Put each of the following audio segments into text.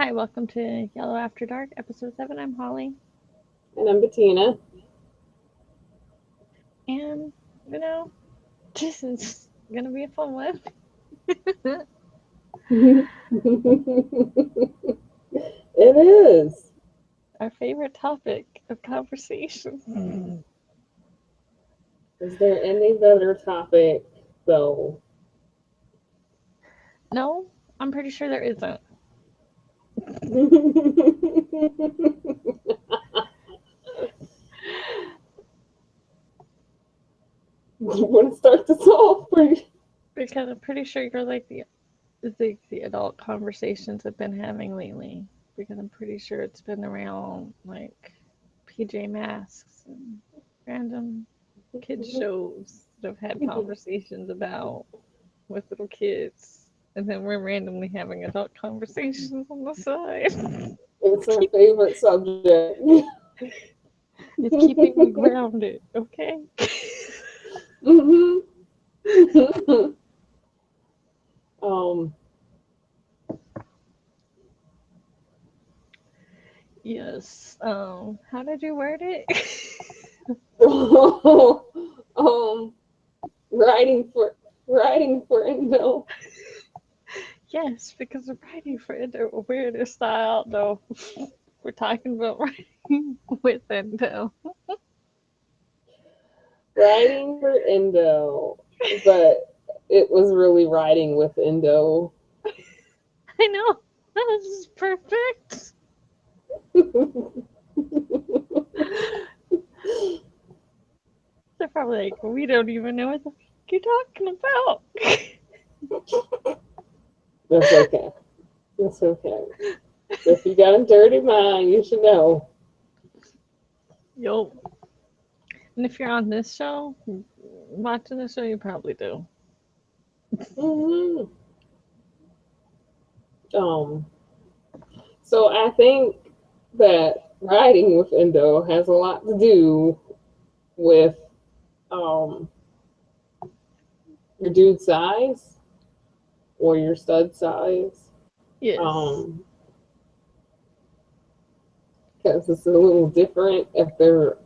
Hi, welcome to Yellow After Dark, episode 7. I'm Holly. And I'm Bettina. And, you know, this is going to be a fun one. It is. Our favorite topic of conversation. Is there any better topic, though? No, I'm pretty sure there isn't. You want to start this off? Because I'm pretty sure you're like the adult conversations I've been having lately. Because I'm pretty sure it's been around like PJ Masks and random kids shows that I've had conversations about with little kids, and then we're randomly having adult conversations on the side. It's our favorite subject. It's keeping me grounded, okay? Mhm. um. Yes. How did you word it? um. Writing for Endo. Yes, because I'm writing for a weirder style, though. We're talking about writing with Endo. Writing for Endo, but it was really writing with Endo. I know. This is perfect. They're probably like, we don't even know what the fuck you're talking about. That's okay. That's okay. If you got a dirty mind, you should know. Yo. And if you're on this show, watching the show, you probably do. hmm Um, so I think that writing with endo has a lot to do with um, your dude size or your stud size. Yes. Um, because it's a little different if they're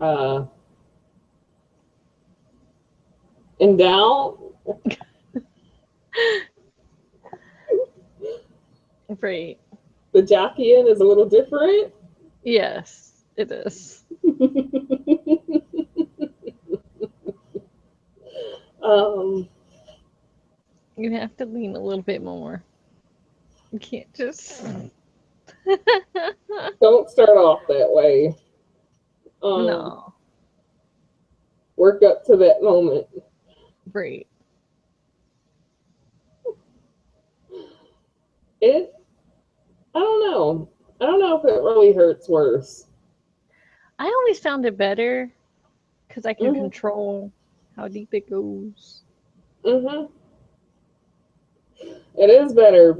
endowed. Right. The jockeying is a little different. Yes, it is. um, You have to lean a little bit more. You can't just. don't start off that way. Um, No. work up to that moment. Right. It, I don't know. I don't know if it really hurts worse. I always found it better because I can Mhm. control how deep it goes. Mhm. It is better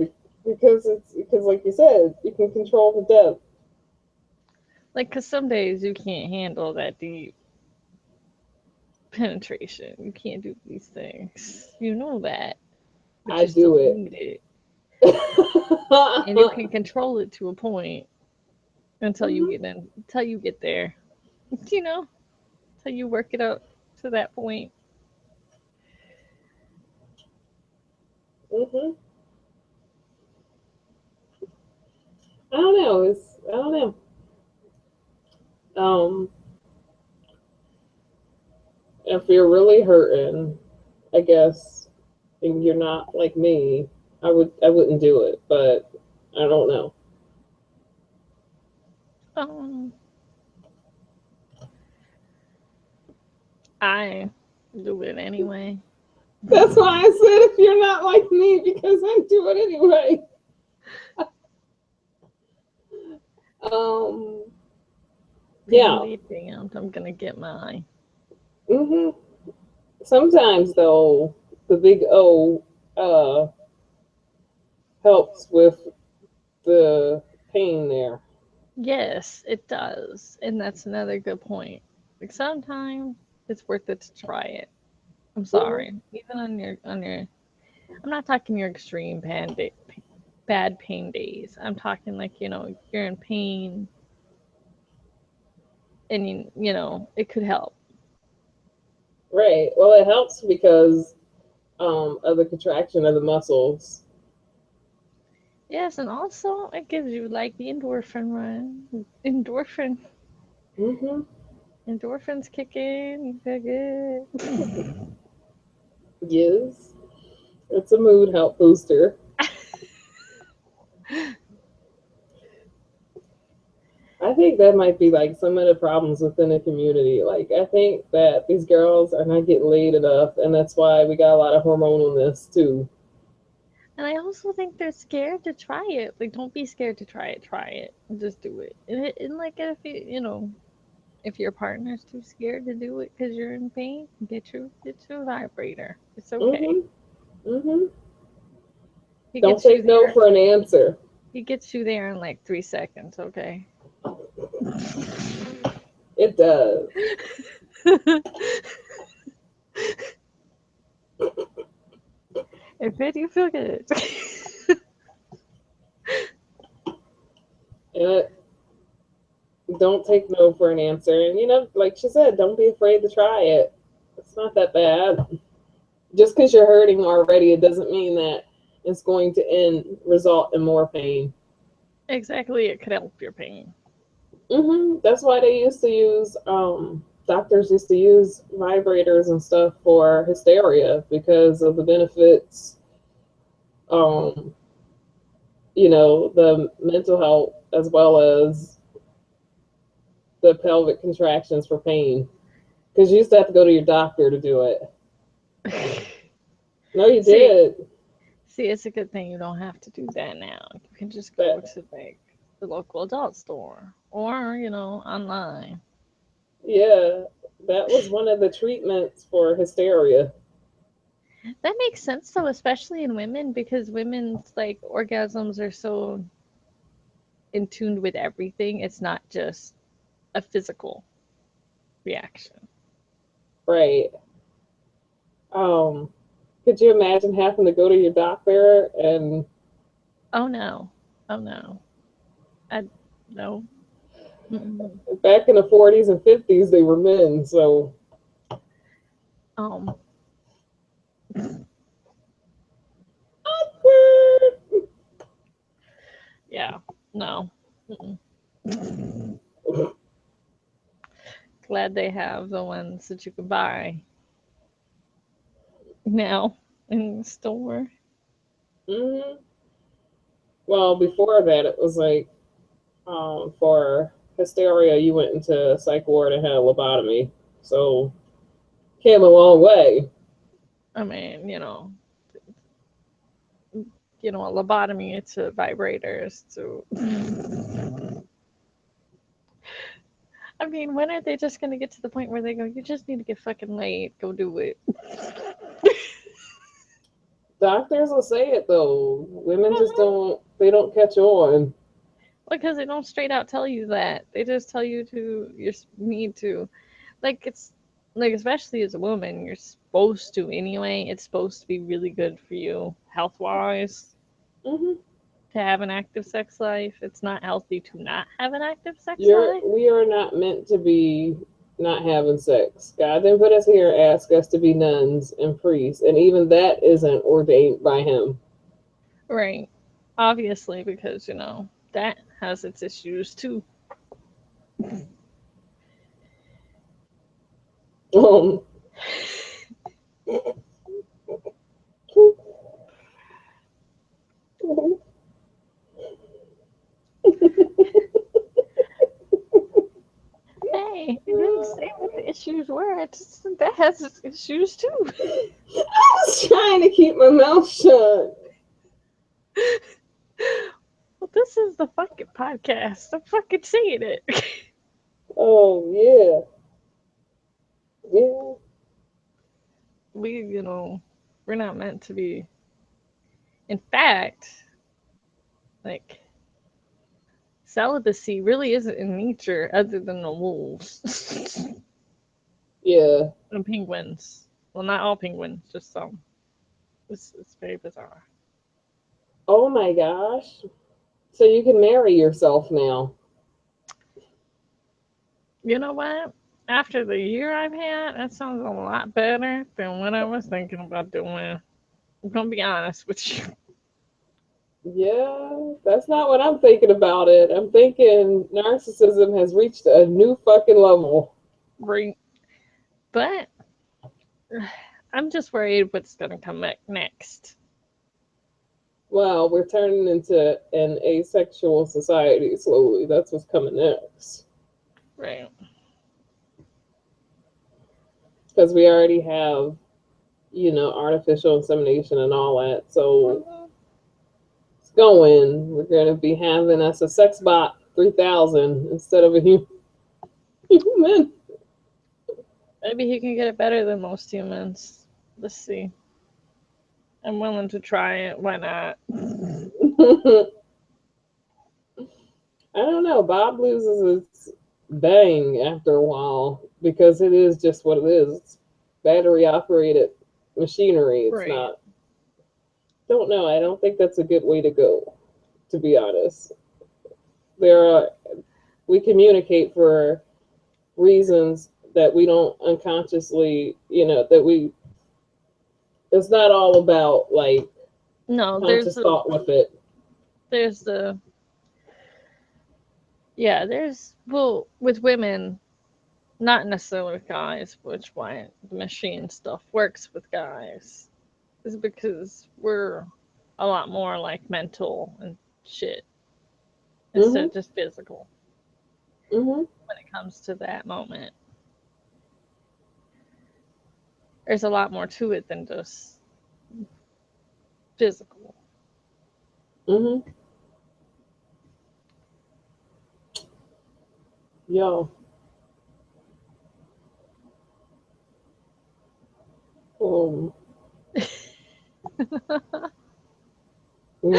because like you said, you can control the depth. Like, because some days you can't handle that deep penetration. You can't do these things. You know that, but I you still do it. need it. And you can control it to a point Mhm. until you get there. You know, until you work it up to that point. Mhm. I don't know. I don't know. Um, if you're really hurting, I guess, and you're not like me, I wouldn't do it, but I don't know. Um, I do it anyway. That's why I said if you're not like me, because I do it anyway. Um, And yeah. be damned, I'm gonna get my. hmm Sometimes though, the big O helps with the pain there. Yes, it does, and that's another good point. Like sometimes it's worth it to try it. I'm hmm sorry, even on your. I'm not talking your extreme pandemic. bad pain days. I'm talking like, you're in pain and it could help. Right. Well, it helps because of the contraction of the muscles. Yes, and also it gives you like the endorphin run. Hmm. Endorphins kick in, you feel good. Yes. It's a mood help booster. I think that might be like some of the problems within the community. Like, I think that these girls are not getting laid enough, and that's why we got a lot of hormonalness too. And I also think they're scared to try it. Like, don't be scared to try it. Try it. Just do it. And like, if if your partner's too scared to do it because you're in pain, get your vibrator. It's okay. Hmm. Hmm. He Don't gets you take no there. for an answer. He gets you there in like 3 seconds. Okay. It does. If it, you feel good. And don't take no for an answer. And like she said, don't be afraid to try it. It's not that bad. Just because you're hurting already, it doesn't mean that it's going to result in more pain. Exactly. It could help your pain. That's why they used to use doctors used to use vibrators and stuff for hysteria because of the benefits. Um, the mental health as well as the pelvic contractions for pain. Because you used to have to go to your doctor to do it. No, you See, did. see, it's a good thing you don't have to do that now. You can just go But to like the local adult store or online. yeah, that was one of the treatments for hysteria. That makes sense though, especially in women because women's like orgasms are so in tune with everything. It's not just a physical reaction. Right. Um, could you imagine having to go to your doctor and Oh no. Oh no. I no. Mm-mm. back in the 40s and 50s they were men, so Um awkward. yeah. No. Mm-mm. Glad they have the ones that you can buy now in the store. Hmm. Well, before that, it was like for hysteria, you went into psych ward and had a lobotomy. So came a long way. I mean, a lobotomy, it's a vibrators. So, I mean, when are they just gonna get to the point where they go, you just need to get fucking laid, go do it? Doctors will say it though. Women just don't. They don't catch on. Because they don't straight out tell you that. They just tell you you need to. Like, it's, like, especially as a woman, you're supposed to anyway. It's supposed to be really good for you, health wise, Hmm. to have an active sex life. It's not healthy to not have an active sex You're. life. We are not meant to be not having sex. God didn't put us here, ask us to be nuns and priests, and even that isn't ordained by Him. Right. Obviously, because, that has its issues too. Um. Hey, I didn't say what the issues were. I just said that has its issues too. I was trying to keep my mouth shut. Well, this is the fucking podcast. I'm fucking saying it. Oh yeah, yeah. we, we're not meant to be. In fact, like, celibacy really isn't in nature other than the wolves Yeah. and penguins. Well, not all penguins, just some. It's very bizarre. Oh my gosh. So you can marry yourself now. You know what? After the year I've had, that sounds a lot better than what I was thinking about doing. I'm gonna be honest with you. Yeah, that's not what I'm thinking about it. I'm thinking narcissism has reached a new fucking level. Right. But I'm just worried what's gonna come next. Well, we're turning into an asexual society slowly. That's what's coming next. Right. Because we already have, artificial insemination and all that. So Mhm. it's going. We're going to be having us a sex bot 3000 instead of a human. Maybe he can get it better than most humans. Let's see. I'm willing to try it. Why not? I don't know. Bob loses its bang after a while because it is just what it is. It's battery operated machinery. It's Right. not. Don't know. I don't think that's a good way to go, to be honest. There are we communicate for reasons that we don't unconsciously, that we it's not all about like No, conscious thought with it. there's the yeah, there's well with women, not necessarily with guys, which why the machine stuff works with guys is because we're a lot more like mental and shit instead Mhm. of just physical Mhm. when it comes to that moment. There's a lot more to it than just physical. Mhm. Yo. Um, we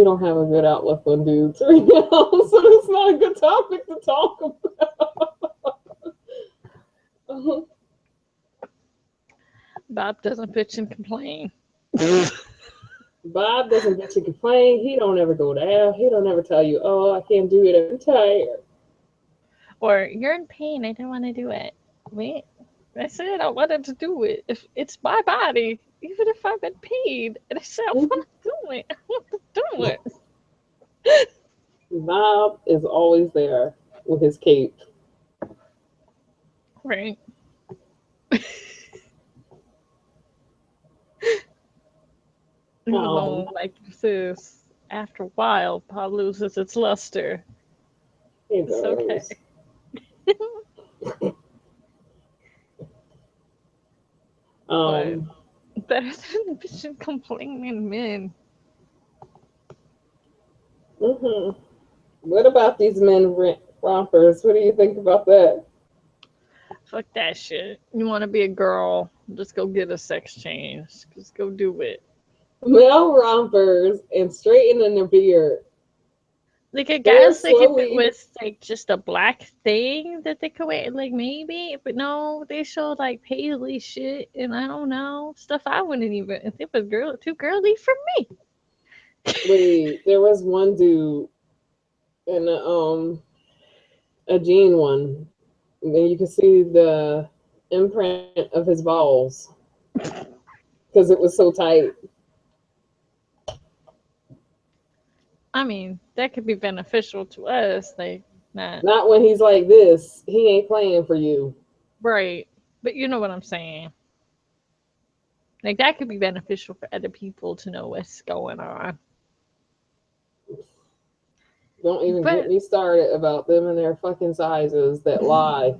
don't have a good outlook on dudes right now, so it's not a good topic to talk about. Bob doesn't bitch and complain. Bob doesn't get you complain. He don't ever go down. He don't ever tell you, "Oh, I can't do it. I'm tired." Or you're in pain, I don't want to do it. Wait, I said I wanted to do it. If it's my body, even if I'm in pain, and I said I Mhm. want to do it, I want to do it. Bob is always there with his cape. Right. Even Um, though, like you says, after a while, Bob loses its luster. he It's okay. does. But Um, better than bitch and complaining men. hmm What about these rompers? What do you think about that? Fuck that shit. You want to be a girl? Just go get a sex change. Just go do it. Male rompers and straightening their beard. Like I They are guess like if it slowly. was like just a black thing that they could wear, like maybe, but no, they showed like paisley shit and I don't know stuff I wouldn't even if it was too girly for me. Wait, there was one dude in a jean one, and you could see the imprint of his balls because it was so tight. I mean, that could be beneficial to us, like not Not when he's like this. He ain't playing for you. right, but you know what I'm saying. Like that could be beneficial for other people to know what's going on. Don't even get But me started about them and their fucking sizes that lie.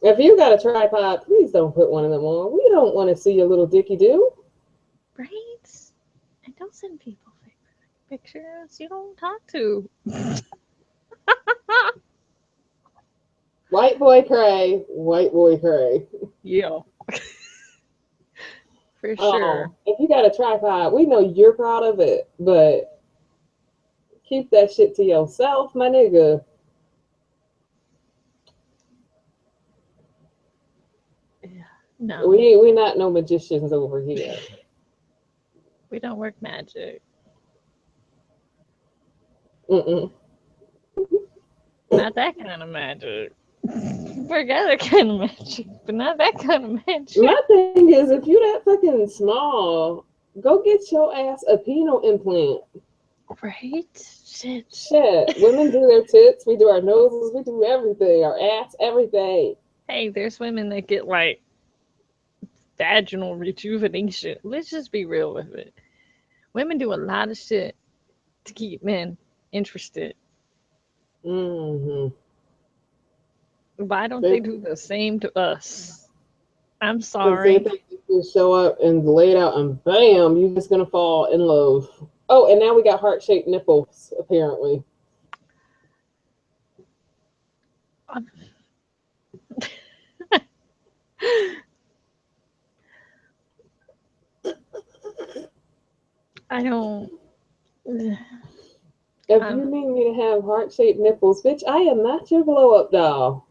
If you got a tripod, please don't put one of them on. We don't want to see your little dicky do. right? And don't send people pictures you don't talk to. White boy cray, white boy cray. Yeah, for sure. If you got a tripod, we know you're proud of it, but keep that shit to yourself, my nigga. Yeah. No, We not no magicians over here. we don't work magic. Mm-mm. Not that kind of magic. Work other kind of magic, but not that kind of My magic. thing is, if you that fucking small, go get your ass a penile implant. Right? Shit. Shit, women do their tits, we do our noses, we do everything, our ass, everything. Hey, there's women that get like vaginal rejuvenation. Let's just be real with it. Women do a lot of shit to keep men interested. Mm-hmm. Why don't They they do the same to us? I'm Because they sorry. think you can show up and lay it out and bam, you're just gonna fall in love. Oh, and now we got heart shaped nipples, apparently. I don't. If you Um, need me to have heart shaped nipples, bitch, I am not your blow up doll.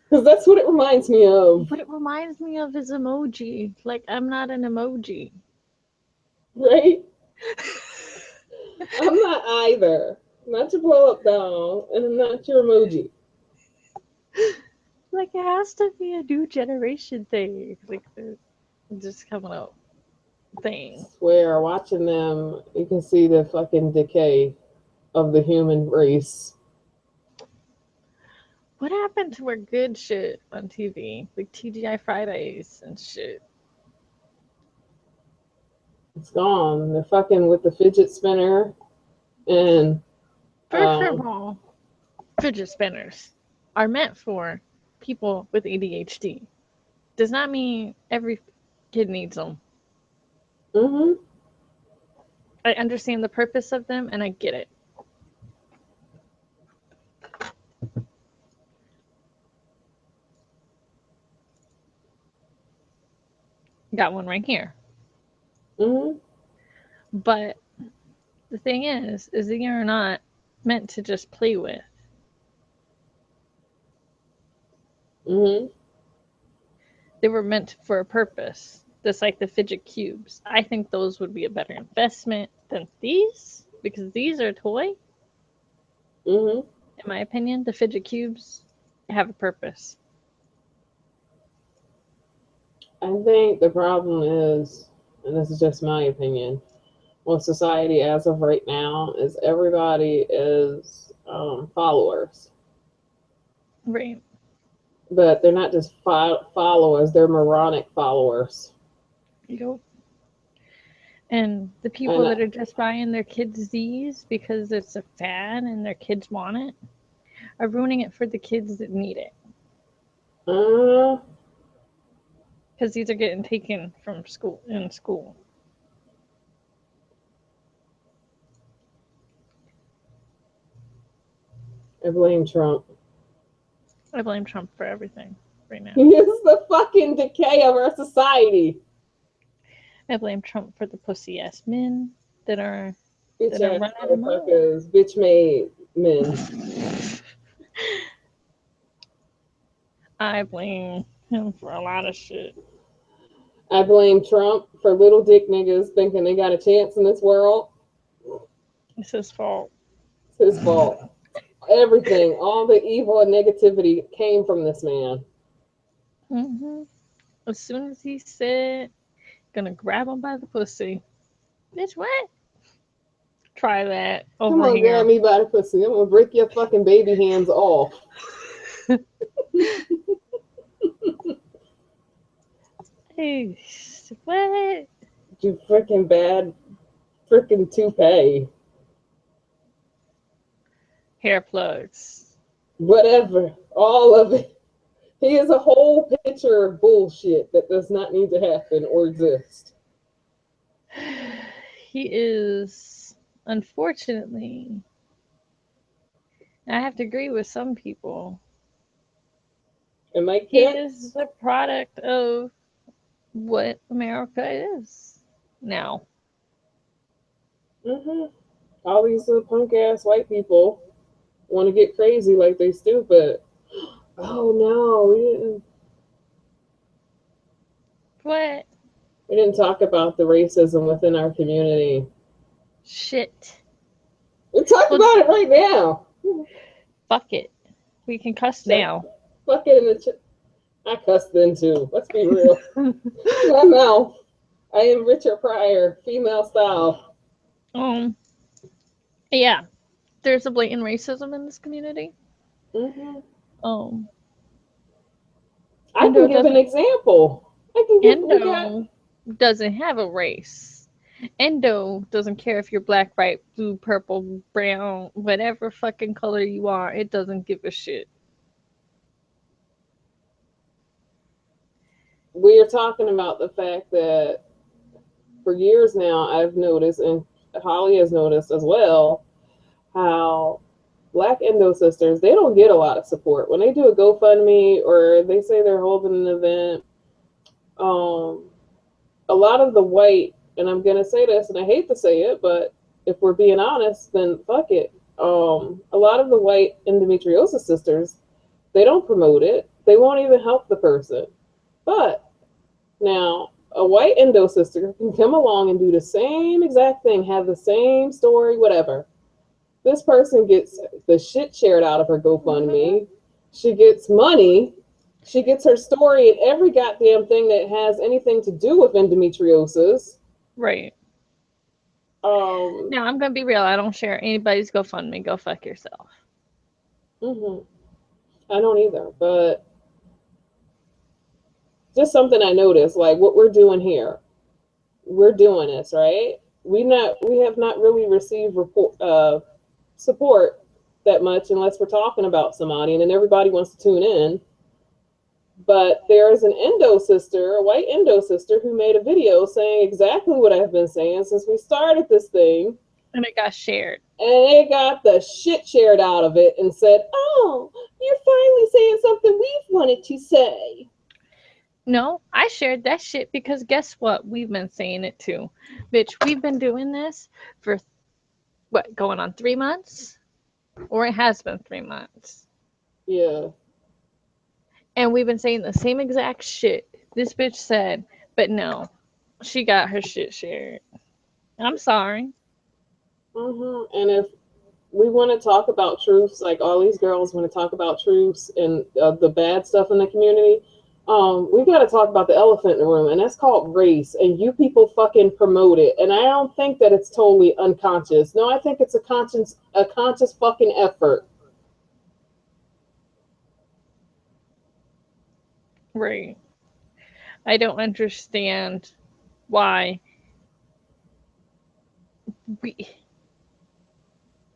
Because that's what it reminds me of, what it reminds me of is emoji. Like, I'm not an emoji. right? I'm not either. Not your blow up doll, and I'm not your emoji. Like, it has to be a new generation thing. Like, just coming up thing. Swear, watching them, you can see the fucking decay of the human race. What happened to our good shit on TV? Like TGI Fridays and shit. It's gone. They're fucking with the fidget spinner and First of um, all, fidget spinners are meant for people with ADHD. Does not mean every kid needs them. mm-hmm. I understand the purpose of them and I get it. Got one right here. Mm-hmm. But the thing is they are not meant to just play with. Mm-hmm. They were meant for a purpose. Just like the fidget cubes. I think those would be a better investment than these because these are a toy. Mm-hmm. In my opinion, the fidget cubes have a purpose. I think the problem is, and this is just my opinion, with society as of right now, is everybody is followers, Right. but they're not just followers; they're moronic followers. Yep. And the people And that are just buying their kids these because it's a fad and their kids want it are ruining it for the kids that need it. uh, Because these are getting taken from school in school. I blame Trump. I blame Trump for everything right now. He is the fucking decay of our society. I blame Trump for the pussy ass men that are Bitch that are ass running amok. motherfuckers, bitch made men. I blame him for a lot of shit. I blame Trump for little dick niggas thinking they got a chance in this world. It's his fault. It's his fault. Everything, all the evil and negativity came from this man. Hmm. As soon as he said, "Gonna grab him by the pussy," bitch, what? Try that Come over on, grab here. me by the pussy. I'm gonna break your fucking baby hands off. Hey, what? You freaking bad freaking toupee. Hair plugs. Whatever. All of it. He is a whole picture of bullshit that does not need to happen or exist. He is, unfortunately, I have to agree with some people. And Mike He Pence, is the product of what America is now. mm-hmm. All these little punk ass white people want to get crazy like they stupid. Oh no, we didn't. What? We didn't talk about the racism within our community. Shit. We talked Well, about it right now. fuck it. We can cuss Check. now. Fuck it in the I cussed then too. Let's be real. My mouth. I am Richard Pryor, female style. um, yeah. There's a blatant racism in this community. Hmm. Um, I can Endo give an doesn't. example. I can give. We got. Endo doesn't have a race. Endo doesn't care if you're black, white, blue, purple, brown, whatever fucking color you are. It doesn't give a shit. We are talking about the fact that for years now, I've noticed, and Holly has noticed as well, how Black Endo sisters, they don't get a lot of support when they do a GoFundMe or they say they're holding an event. Um, a lot of the white, and I'm gonna say this, and I hate to say it, but if we're being honest, then fuck it. A lot of the white endometriosis sisters, they don't promote it. They won't even help the person. But now, a white endo sister can come along and do the same exact thing, have the same story, whatever. This person gets the shit shared out of her Mm-hmm. GoFundMe. She gets money. She gets her story in every goddamn thing that has anything to do with endometriosis. Right. Um, Now, I'm going to be real. I don't share anybody's GoFundMe. Go fuck yourself. mhm. I don't either, but just something I noticed, like what we're doing here. We're doing this, right? We have not really received support that much unless we're talking about somebody, and then everybody wants to tune in. But there's an endo sister, a white endo sister, who made a video saying exactly what I've been saying since we started this thing, And it got shared. and they got the shit shared out of it and said, "Oh, you're finally saying something we've wanted to say." No, I shared that shit because guess what? We've been saying it too. Bitch, we've been doing this for what, going on 3 months? Or it has been 3 months. Yeah. And we've been saying the same exact shit this bitch said, but no, she got her shit shared. I'm sorry. And if we want to talk about truths, like all these girls want to talk about truths and the bad stuff in the community, we got to talk about the elephant in the room, and that's called race. And you people fucking promote it, and I don't think that it's totally unconscious. No, I think it's a conscious fucking effort. Right. I don't understand why we.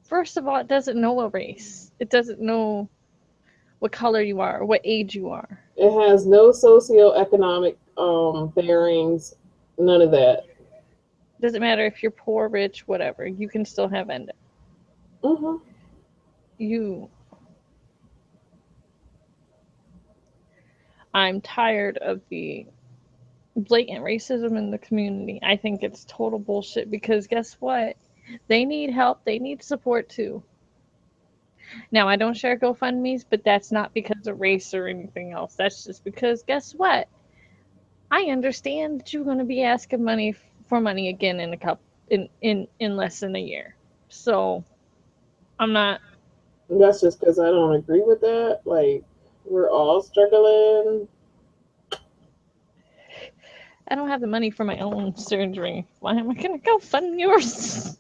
First of all, it doesn't know a race. It doesn't know what color you are or what age you are. It has no socioeconomic bearings, none of that. It doesn't matter if you're poor, rich, whatever. You can still have endo. Hmm. You. I'm tired of the blatant racism in the community. I think it's total bullshit because guess what? They need help. They need support too. Now, I don't share GoFundMe's, but that's not because of race or anything else. That's just because guess what? I understand that you're going to be asking money for money again in a couple in less than a year. So, I'm not That's just because I don't agree with that. Like, we're all struggling. I don't have the money for my own surgery. Why am I going to go fund yours?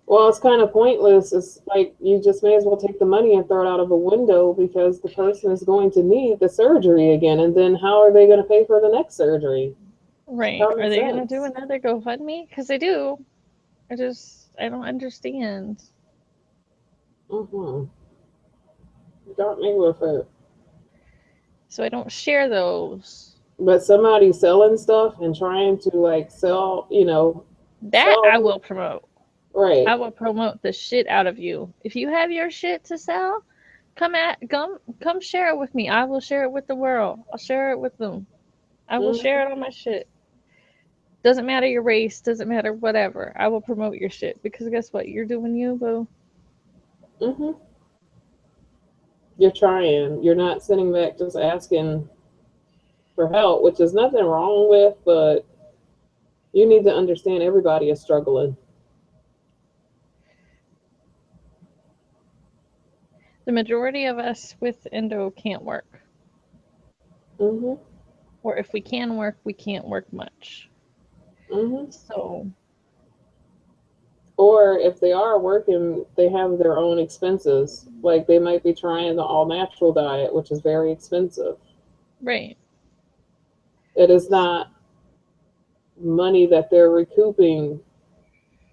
Well, it's kind of pointless. It's like you just may as well take the money and throw it out of a window because the person is going to need the surgery again. And then how are they going to pay for the next surgery? Right. Common Are they going to do sense. another GoFundMe? Because they do. I don't understand. Mm-hmm. Got me with it. So I don't share those. But somebody selling stuff and trying to like sell, That I sell, will promote. I right. will promote the shit out of you. If you have your shit to sell, come share it with me. I will share it with the world. I'll share it with them. I will share Mm-hmm. it on my shit. Doesn't matter your race, doesn't matter whatever. I will promote your shit because guess what? You're doing you, boo. Mm-hmm. You're trying. You're not sitting back just asking. for help, which is nothing wrong with, but you need to understand everybody is struggling. The majority of us with endo can't work. Mhm. Or if we can work, we can't work much. Mhm. So, Or if they are working, they have their own expenses. Like they might be trying the all natural diet, which is very expensive. right. It is not money that they're recouping,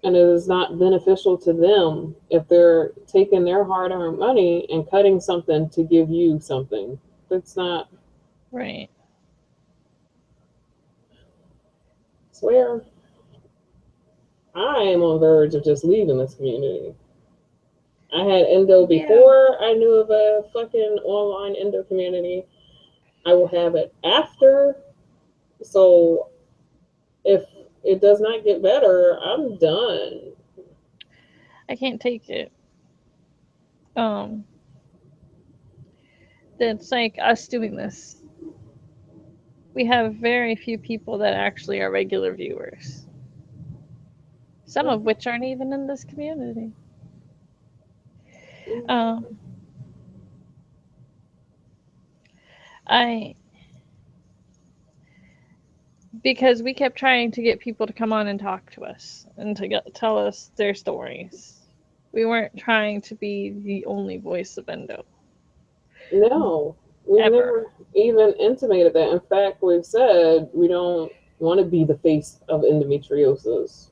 and it is not beneficial to them if they're taking their hard earned money and cutting something to give you something. That's not, Right. swear, I am on the verge of just leaving this community. I had endo Yeah. before I knew of a fucking online endo community. I will have it after. So if it does not get better, I'm done. I can't take it. Um, it's like us doing this. We have very few people that actually are regular viewers. Some of which aren't even in this community. Um, I because we kept trying to get people to come on and talk to us and to tell us their stories. We weren't trying to be the only voice of endo No, we've ever. never even intimated that. In fact, we've said we don't want to be the face of endometriosis.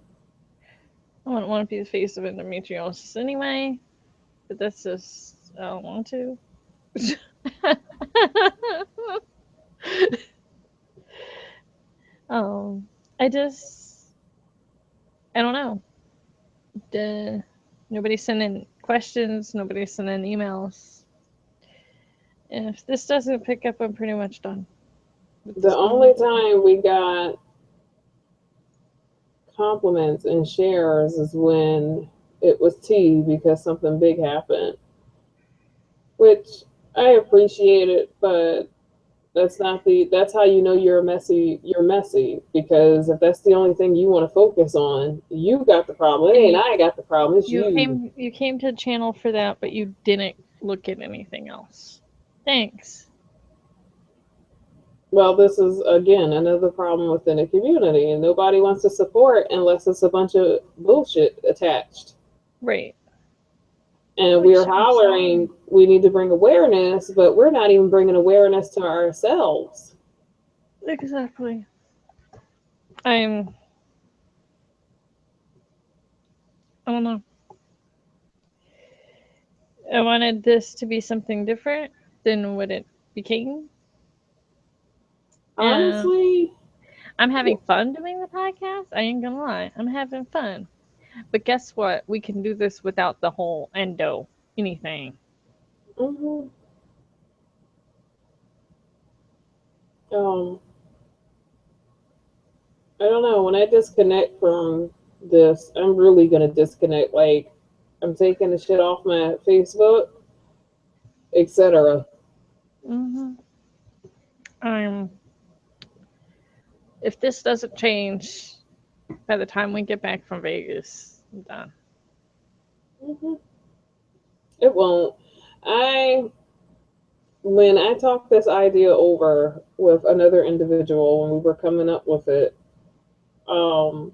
I wouldn't want to be the face of endometriosis anyway, but that's just I don't want to. um, I just I don't know. Nobody's sending questions. Nobody's sending emails. If this doesn't pick up, I'm pretty much done with The this only community. time we got compliments and shares is when it was tea because something big happened, which I appreciate it, but that's how you know you're messy because if that's the only thing you want to focus on, you got the problem. It And ain't I got the problem, it's you you. came to the channel for that, but you didn't look at anything else. Thanks. Well, this is again another problem within the community, and nobody wants to support unless it's a bunch of bullshit attached. Right. And we're Which I'm hollering, sorry. we need to bring awareness, but we're not even bringing awareness to ourselves. Exactly. I'm. I don't know. I wanted this to be something different than what it became. And Honestly, I'm having fun doing the podcast. I ain't gonna lie. I'm having fun. But guess what? We can do this without the whole endo anything. mhm, um, I don't know. When I disconnect from this, I'm really gonna disconnect. Like, I'm taking the shit off my Facebook, etc. Hmm. I'm. If this doesn't change by the time we get back from Vegas, I'm done. Mm-hmm. It won't. I when I talked this idea over with another individual when we were coming up with it, um,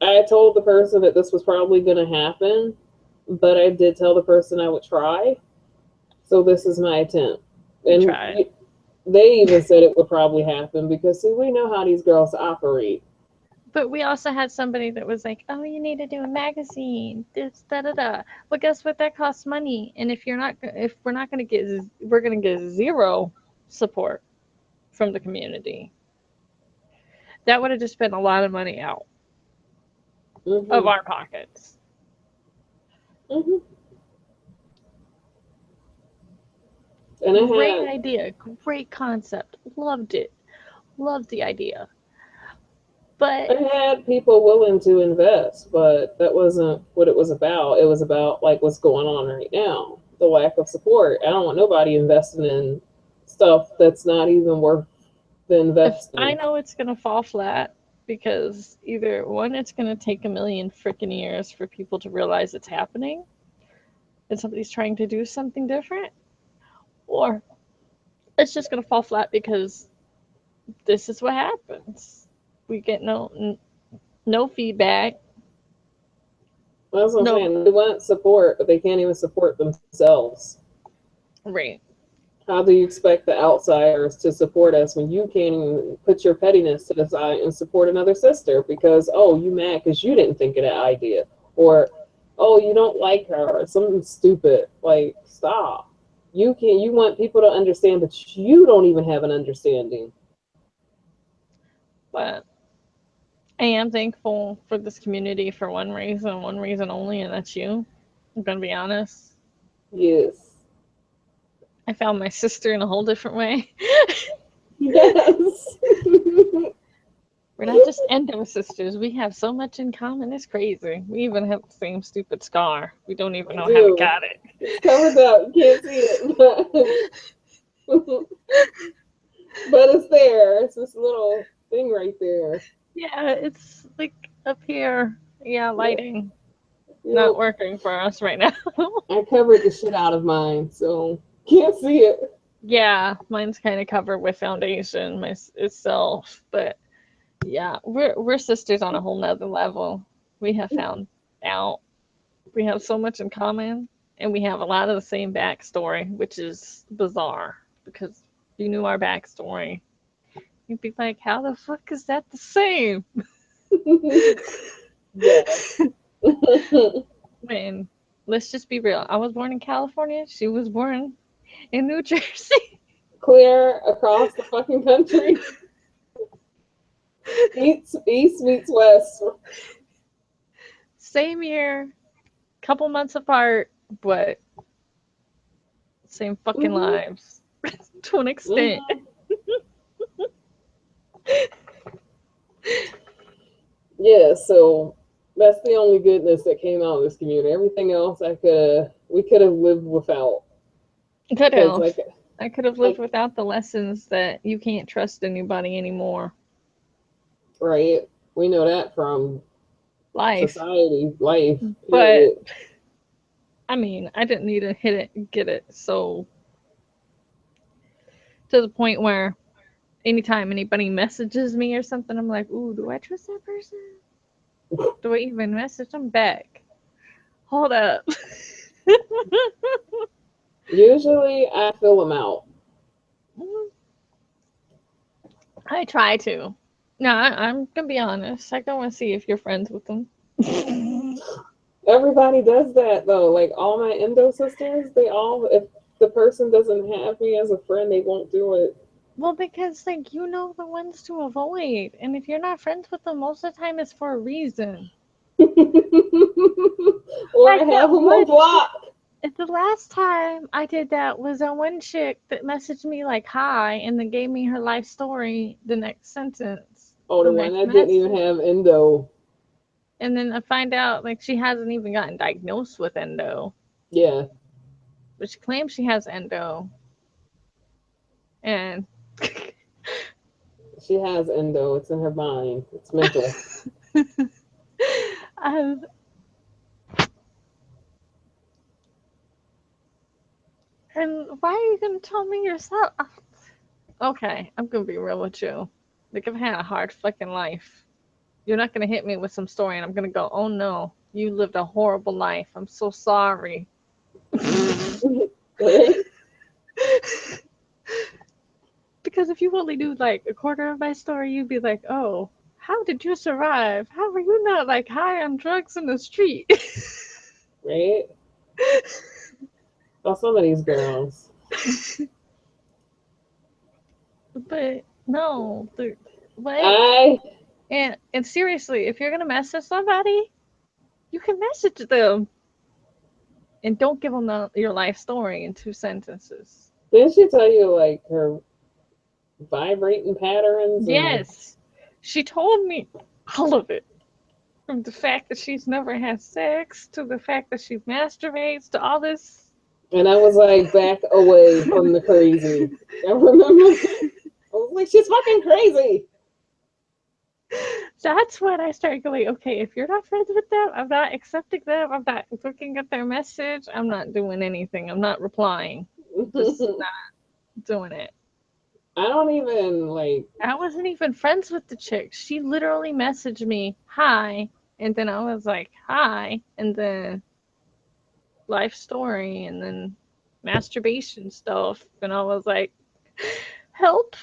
I told the person that this was probably going to happen, but I did tell the person I would try. So this is my attempt. You And try it. they even said it would probably happen because, see, we know how these girls operate. But we also had somebody that was like, "Oh, you need to do a magazine, this, da, da, da." But guess what? That costs money, and if we're not gonna get, we're gonna get zero support from the community. That would have just been a lot of money out of Hmm. our pockets. Hmm. And Great idea, great concept, loved it, loved the idea. But I had people willing to invest, but that wasn't what it was about. It was about like what's going on right now, the lack of support. I don't want nobody investing in stuff that's not even worth the If I investing. know it's gonna fall flat, because either one, it's gonna take a million freaking years for people to realize it's happening and somebody's trying to do something different, or it's just gonna fall flat because this is what happens. We get no feedback, That's what I'm no. saying. They want support, but they can't even support themselves. Right. How do you expect the outsiders to support us when you can't even put your pettiness to the side and support another sister because, oh, you mad because you didn't think of that idea? Or, oh, you don't like her or something stupid. Like, stop. You want people to understand, but you don't even have an understanding. But I am thankful for this community for one reason only, and that's you. I'm gonna be honest. Yes. I found my sister in a whole different way. Yes. We're not just endo sisters. We have so much in common. It's crazy. We even have the same stupid scar. We don't even We know how we do. got it. It's covered up. You can't see it, but but it's there. It's this little thing right there. Yeah, it's like up here. Yeah, Yep. lighting not Yep. working for us right now. I covered the shit out of mine, so can't see it. Yeah, mine's kind of covered with foundation itself, but yeah, we're sisters on a whole nother level. We have found out we have so much in common, and we have a lot of the same backstory, which is bizarre because if you knew our backstory, you'd be like, how the fuck is that the same? Yes. Man, let's just be real. I was born in California. She was born in New Jersey. Clear across the fucking country. East meets west. Same year, couple months apart, but same fucking Hmm. lives to an extent. Hmm. Yeah, so that's the only goodness that came out of this community. Everything else we could have lived without. Could Because have. I could have lived like without the lessons that you can't trust anybody anymore. right, we know that from Life. society, life, But period. I mean, I didn't need to hit it, get it so to the point where anytime anybody messages me or something, I'm like, ooh, do I trust that person? Do I even message them back? Hold up. Usually I fill them out. I try to. No, I'm gonna be honest. I go and see if you're friends with them. Everybody does that though. Like all my endo sisters, they all, if the person doesn't have me as a friend, they won't do it. Well, because like you know the ones to avoid, and if you're not friends with them, most of the time it's for a reason. Or I Like have that them on one chick. block. The last time I did that was a one chick that messaged me like hi, and then gave me her life story the next sentence, Oh, the the one next that didn't even message, have endo. and then I find out like she hasn't even gotten diagnosed with endo, Yeah, but she claims she has endo, and she has endo. It's in her mind. It's mental. um, and why are you gonna tell me yourself? Okay, I'm gonna be real with you. Like I've had a hard fucking life. You're not gonna hit me with some story, and I'm gonna go, oh no, you lived a horrible life. I'm so sorry. Right? Because if you only knew like a quarter of my story, you'd be like, oh, how did you survive? How were you not like high on drugs in the street? Right? Oh, some of these girls. But no, what? I And seriously, if you're gonna message somebody, you can message them and don't give them your life story in 2 sentences. didn't she tell you like her vibrating patterns and Yes, she told me all of it. From the fact that she's never had sex to the fact that she masturbates to all this. And I was like, back away from the crazy. I remember that. I was like, she's fucking crazy. That's when I started going, okay, if you're not friends with them, I'm not accepting them, I'm not looking at their message, I'm not doing anything, I'm not replying. Just not doing it. I don't even like. I wasn't even friends with the chick. She literally messaged me, hi, and then I was like, hi, and then life story, and then masturbation stuff, and I was like, help.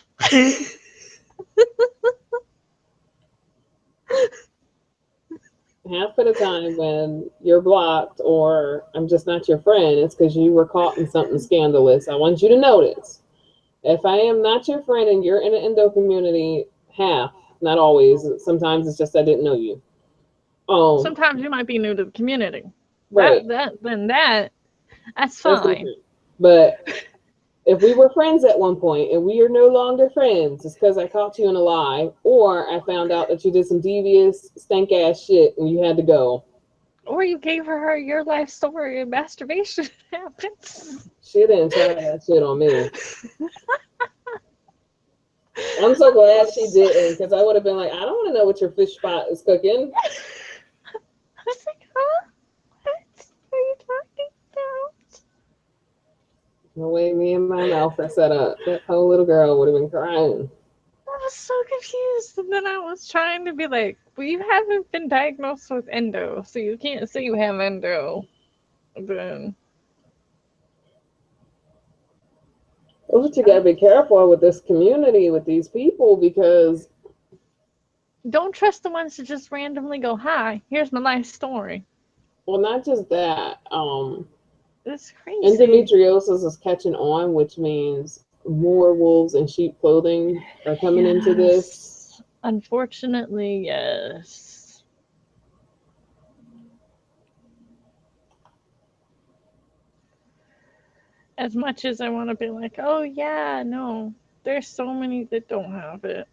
Half of the time when you're blocked or I'm just not your friend, it's because you were caught in something scandalous. I want you to notice. If I am not your friend and you're in the endo community, half, not always, sometimes it's just I didn't know you. Um, Sometimes you might be new to the community. right. That's That's fine. different. But if we were friends at one point and we are no longer friends, it's because I caught you in a lie, or I found out that you did some devious, stank ass shit and you had to go. Or you gave her your life story and masturbation happens. She didn't try that shit on me. I'm so glad she didn't, because I would have been like, I don't want to know what your fish spot is cooking. I was like, huh? What are you talking about? The way me and my mouth are set up, that poor little girl would have been crying. I was so confused. And then I was trying to be like, well, you haven't been diagnosed with endo, so you can't say you have endo. Then But you gotta be careful with this community, with these people, because, don't trust the ones that just randomly go, hi, here's my life story. well, not just that. It's crazy. Endometriosis is catching on, which means more wolves in sheep clothing are coming into this. Yes. Unfortunately, yes. As much as I want to be like, oh yeah, no, there's so many that don't have it.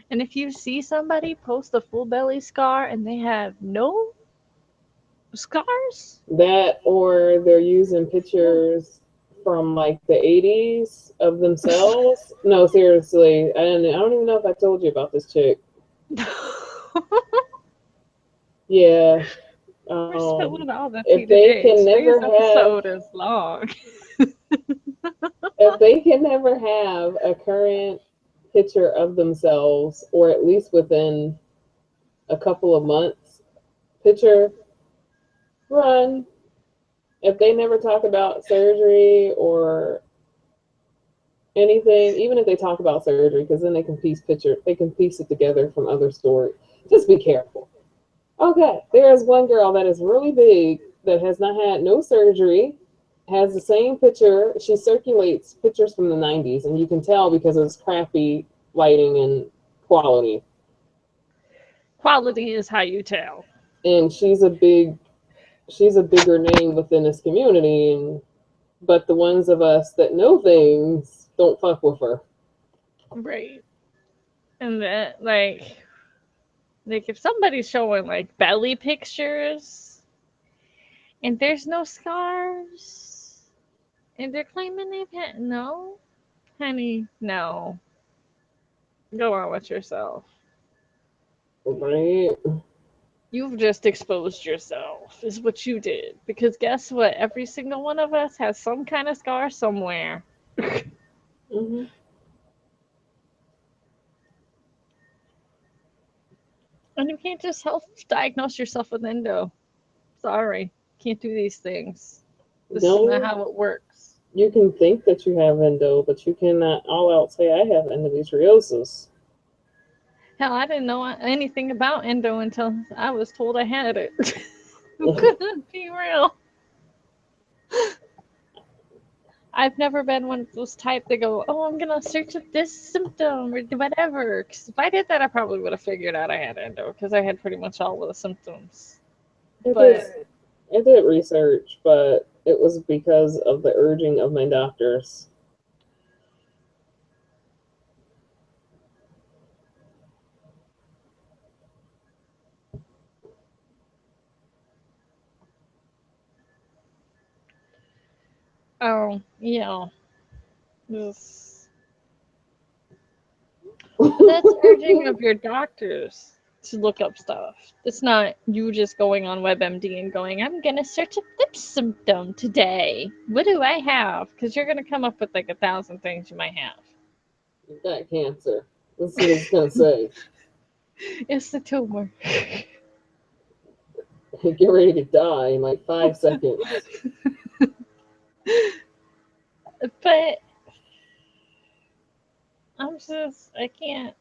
And if you see somebody post a full belly scar and they have no scars, That, or they're using pictures from like the 80s of themselves. No, seriously, I don't even know if I told you about this chick. Yeah. we're spilling all the If tea they today. can Today's never have, episode is long. if they can never have a current picture of themselves, or at least within a couple of months, picture, run. If they never talk about surgery or anything, even if they talk about surgery, because then they can piece it together from other stories. Just be careful. Okay, there is one girl that is really big that has not had no surgery, has the same picture. She circulates pictures from the 90s, and you can tell because it's crappy lighting and quality. Quality is how you tell. And she's a bigger name within this community, and but the ones of us that know things don't fuck with her. Right. And that, like if somebody's showing like belly pictures and there's no scars and they're claiming they've had, no, honey, no. Go on with yourself. Right? You've just exposed yourself, is what you did. Because guess what? Every single one of us has some kind of scar somewhere. Mm-hmm. And you can't just self diagnose yourself with endo. Sorry. Can't do these things. This is not No, how it works. you can think that you have endo, but you cannot all out say I have endometriosis. Hell, I didn't know anything about endo until I was told I had it. Be real. I've never been one of those type that go, oh, I'm gonna search up this symptom or whatever. Because if I did that, I probably would have figured out I had endo because I had pretty much all of the symptoms. I did But I did research, but it was because of the urging of my doctors. Oh, yeah. This- But that's urging of your doctors to look up stuff. It's not you just going on WebMD and going, I'm going to search a lip symptom today. What do I have? Because you're going to come up with like 1,000 things you might have. You got cancer. Let's see what it's gonna say. It's the tumor. Get ready to die in like 5 seconds. But I can't.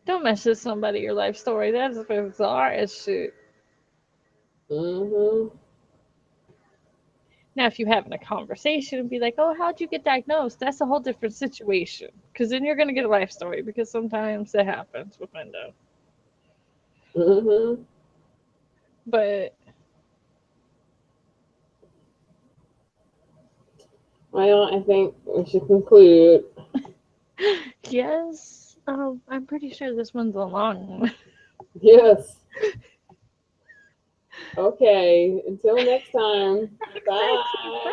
Don't mess with somebody your life story. That's bizarre as shit. Mm-hmm. Now, if you're having a conversation and be like, oh, how'd you get diagnosed? That's a whole different situation. Because then you're going to get a life story. Because sometimes that happens with endo. Mm-hmm. But Well, I think we should conclude. yes, I'm pretty sure this one's a long one. Yes. Okay. Until next time. Thanks. Bye.